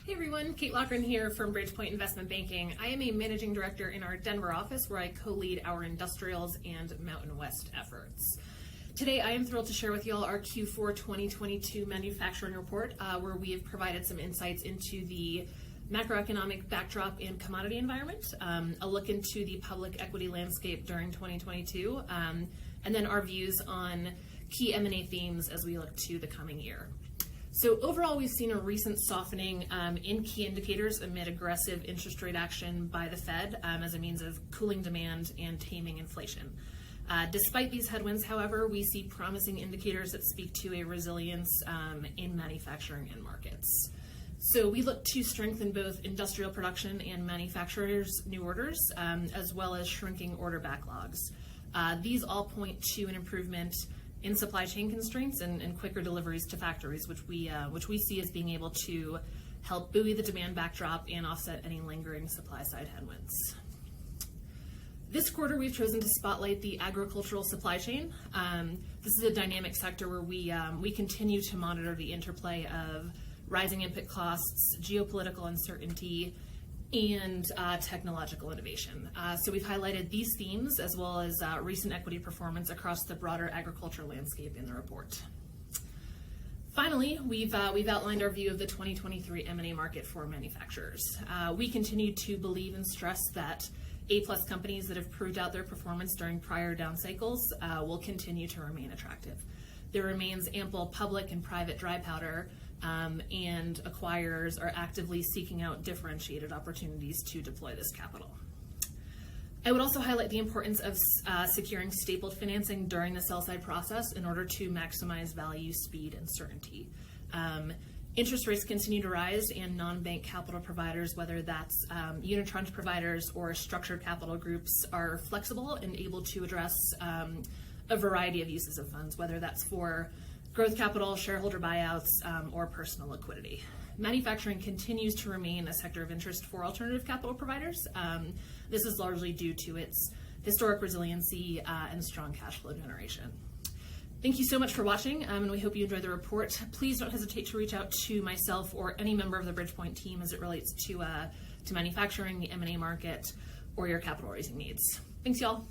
Hey everyone, Kate Loughran here from Bridgepoint Investment Banking. I am a managing director in our Denver office where I co-lead our industrials and Mountain West efforts. Today I am thrilled to share with you all our Q4 2022 manufacturing report where we have provided some insights into the macroeconomic backdrop and commodity environment, a look into the public equity landscape during 2022, and then our views on key M&A themes as we look to the coming year. So overall, we've seen a recent softening in key indicators amid aggressive interest rate action by the Fed as a means of cooling demand and taming inflation. Despite these headwinds, however, we see promising indicators that speak to a resilience in manufacturing end markets. So we look to strengthen both industrial production and manufacturers' new orders, as well as shrinking order backlogs. These all point to an improvement in supply chain constraints and quicker deliveries to factories, which we see as being able to help buoy the demand backdrop and offset any lingering supply side headwinds. This quarter, we've chosen to spotlight the agricultural supply chain. This is a dynamic sector where we continue to monitor the interplay of rising input costs, geopolitical uncertainty, and technological innovation. So we've highlighted these themes as well as recent equity performance across the broader agriculture landscape in the report. Finally, we've outlined our view of the 2023 M&A market for manufacturers. We continue to believe and stress that A-plus companies that have proved out their performance during prior down cycles will continue to remain attractive. There remains ample public and private dry powder, and acquirers are actively seeking out differentiated opportunities to deploy this capital. I would also highlight the importance of securing stapled financing during the sell-side process in order to maximize value, speed, and certainty. Interest rates continue to rise, and non-bank capital providers, whether that's unitranche providers or structured capital groups, are flexible and able to address a variety of uses of funds, whether that's for growth capital, shareholder buyouts, or personal liquidity. Manufacturing continues to remain a sector of interest for alternative capital providers. This is largely due to its historic resiliency and strong cash flow generation. Thank you so much for watching, and we hope you enjoyed the report. Please don't hesitate to reach out to myself or any member of the Bridgepoint team as it relates to manufacturing, the M&A market, or your capital raising needs. Thanks, y'all.